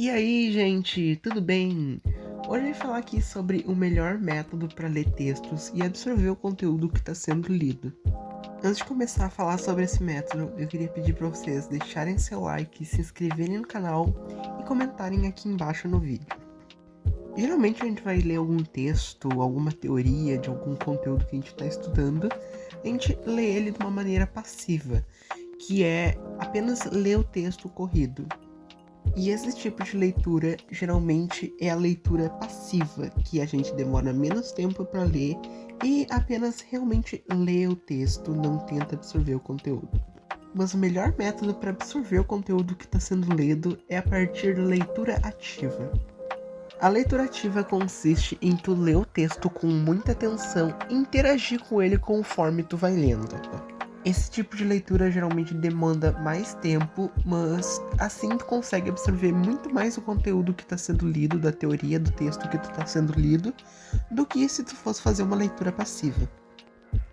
E aí, gente, tudo bem? Hoje eu vou falar aqui sobre o melhor método para ler textos e absorver o conteúdo que está sendo lido. Antes de começar a falar sobre esse método, eu queria pedir para vocês deixarem seu like, se inscreverem no canal e comentarem aqui embaixo no vídeo. Geralmente a gente vai ler algum texto, alguma teoria de algum conteúdo que a gente está estudando, a gente lê ele de uma maneira passiva, que é apenas ler o texto corrido. E esse tipo de leitura geralmente é a leitura passiva, que a gente demora menos tempo para ler e apenas realmente lê o texto, não tenta absorver o conteúdo. Mas o melhor método para absorver o conteúdo que está sendo lido é a partir da leitura ativa. A leitura ativa consiste em tu ler o texto com muita atenção e interagir com ele conforme tu vai lendo. Esse tipo de leitura geralmente demanda mais tempo, mas assim tu consegue absorver muito mais o conteúdo que está sendo lido, da teoria do texto que tu está sendo lido, do que se tu fosse fazer uma leitura passiva.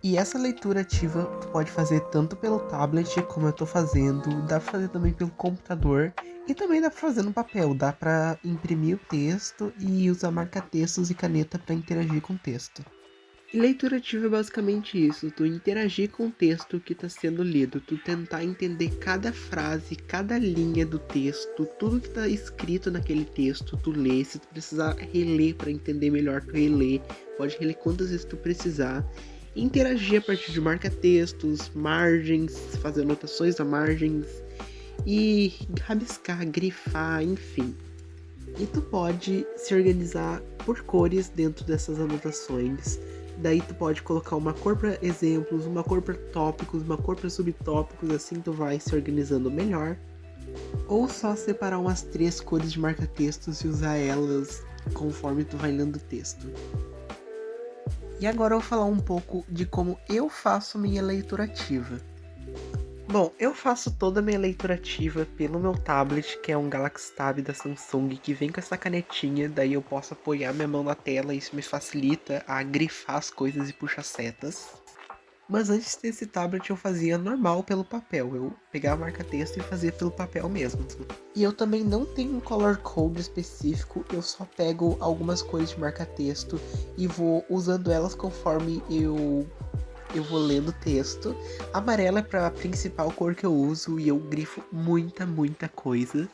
E essa leitura ativa tu pode fazer tanto pelo tablet, como eu estou fazendo, dá pra fazer também pelo computador, e também dá pra fazer no papel, dá pra imprimir o texto e usar marca-textos e caneta para interagir com o texto. E leitura ativa é basicamente isso, tu interagir com o texto que está sendo lido, tu tentar entender cada frase, cada linha do texto, tudo que está escrito naquele texto, tu lê, se tu precisar reler para entender melhor, tu relê, pode reler quantas vezes tu precisar, interagir a partir de marca-textos, margens, fazer anotações a margens, e rabiscar, grifar, enfim. E tu pode se organizar por cores dentro dessas anotações. Daí tu pode colocar uma cor para exemplos, uma cor para tópicos, uma cor para subtópicos, assim tu vai se organizando melhor. Ou só separar umas 3 cores de marca-textos e usar elas conforme tu vai lendo o texto. E agora eu vou falar um pouco de como eu faço minha leitura ativa. Bom, eu faço toda a minha leitura ativa pelo meu tablet, que é um Galaxy Tab da Samsung, que vem com essa canetinha, daí eu posso apoiar minha mão na tela e isso me facilita a grifar as coisas e puxar setas. Mas antes desse tablet eu fazia normal pelo papel, eu pegava marca-texto e fazia pelo papel mesmo. E eu também não tenho um color code específico, eu só pego algumas cores de marca-texto e vou usando elas conforme eu vou lendo o texto. Amarela é pra principal cor que eu uso e eu grifo muita coisa.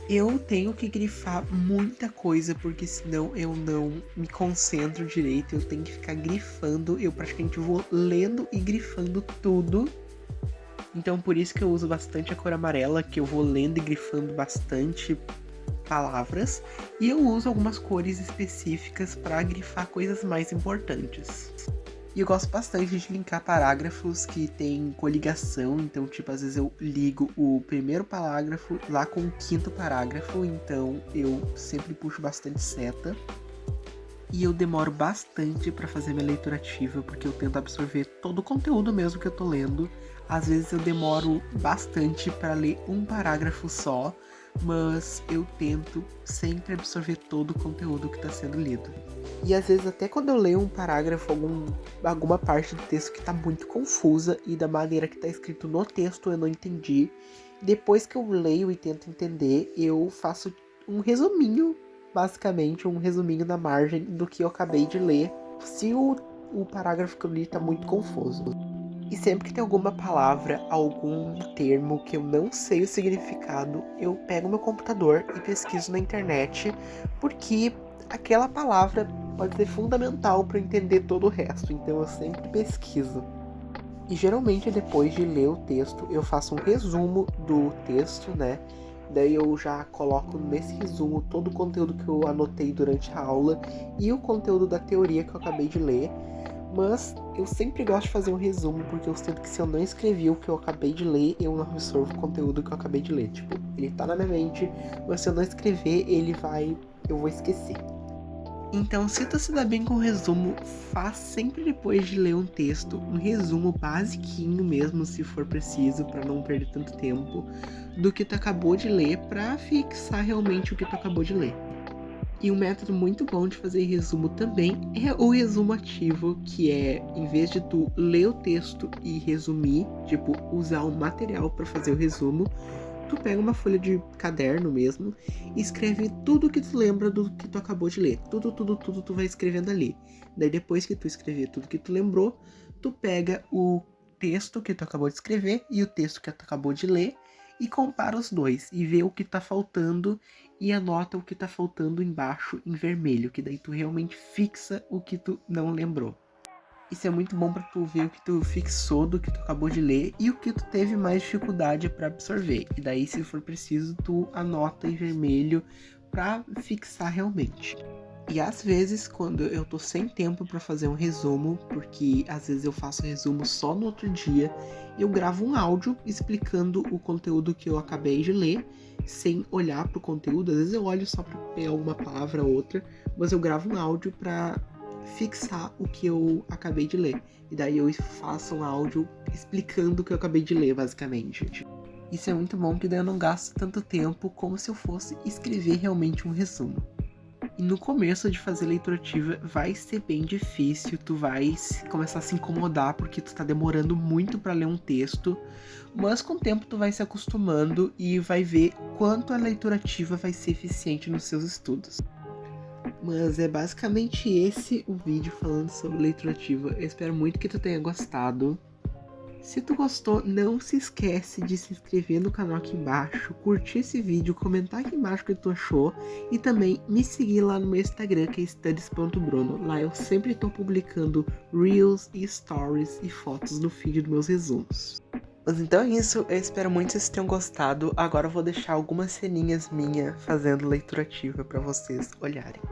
Eu tenho que grifar muita coisa porque senão eu não me concentro direito. Eu tenho que ficar grifando. Eu praticamente vou lendo e grifando tudo. Então por isso que eu uso bastante a cor amarela, que eu vou lendo e grifando bastante palavras. E eu uso algumas cores específicas para grifar coisas mais importantes. E eu gosto bastante de linkar parágrafos que tem coligação, então tipo, às vezes eu ligo o primeiro parágrafo lá com o quinto parágrafo, então eu sempre puxo bastante seta. E eu demoro bastante para fazer minha leitura ativa, porque eu tento absorver todo o conteúdo mesmo que eu tô lendo. Às vezes eu demoro bastante para ler um parágrafo só, mas eu tento sempre absorver todo o conteúdo que está sendo lido. E às vezes até quando eu leio um parágrafo, alguma parte do texto que está muito confusa e da maneira que está escrito no texto eu não entendi, depois que eu leio e tento entender, eu faço um resuminho, basicamente um resuminho na margem do que eu acabei de ler, se o parágrafo que eu li está muito confuso. E sempre que tem alguma palavra, algum termo que eu não sei o significado, eu pego meu computador e pesquiso na internet, porque aquela palavra pode ser fundamental para eu entender todo o resto, então eu sempre pesquiso. E geralmente depois de ler o texto, eu faço um resumo do texto, né? Daí eu já coloco nesse resumo todo o conteúdo que eu anotei durante a aula e o conteúdo da teoria que eu acabei de ler. Mas eu sempre gosto de fazer um resumo, porque eu sinto que se eu não escrevi o que eu acabei de ler, eu não absorvo o conteúdo que eu acabei de ler. Tipo, ele tá na minha mente, mas se eu não escrever, eu vou esquecer. Então, se tu se dá bem com o resumo, faz sempre depois de ler um texto, um resumo basiquinho mesmo, se for preciso, para não perder tanto tempo, do que tu acabou de ler, para fixar realmente o que tu acabou de ler. E um método muito bom de fazer resumo também é o resumo ativo, que é, em vez de tu ler o texto e resumir, tipo, usar um material para fazer o resumo, Tu pega uma folha de caderno mesmo e escreve tudo que tu lembra do que tu acabou de ler. Tudo tu vai escrevendo ali. Daí depois que tu escrever tudo que tu lembrou, tu pega o texto que tu acabou de escrever e o texto que tu acabou de ler e compara os dois e vê o que tá faltando e anota o que tá faltando embaixo em vermelho, que daí tu realmente fixa o que tu não lembrou. Isso é muito bom pra tu ver o que tu fixou do que tu acabou de ler e o que tu teve mais dificuldade pra absorver. E daí, se for preciso, tu anota em vermelho pra fixar realmente. E às vezes, quando eu tô sem tempo pra fazer um resumo, porque às vezes eu faço resumo só no outro dia, eu gravo um áudio explicando o conteúdo que eu acabei de ler, sem olhar pro conteúdo. Às vezes eu olho só pra pegar alguma palavra ou outra, mas eu gravo um áudio pra fixar o que eu acabei de ler. E daí eu faço um áudio explicando o que eu acabei de ler, basicamente. Isso é muito bom, porque daí eu não gasto tanto tempo como se eu fosse escrever realmente um resumo. E no começo de fazer leitura ativa vai ser bem difícil, tu vai começar a se incomodar porque tu tá demorando muito pra ler um texto, mas com o tempo tu vai se acostumando e vai ver quanto a leitura ativa vai ser eficiente nos seus estudos. Mas é basicamente esse o vídeo falando sobre leitura ativa. Eu espero muito que tu tenha gostado. Se tu gostou, não se esquece de se inscrever no canal aqui embaixo, curtir esse vídeo, comentar aqui embaixo o que tu achou e também me seguir lá no meu Instagram, que é studies.bruno. Lá eu sempre estou publicando Reels e Stories e fotos no feed dos meus resumos. Mas então é isso, eu espero muito que vocês tenham gostado. Agora eu vou deixar algumas ceninhas minhas fazendo leitura ativa para vocês olharem.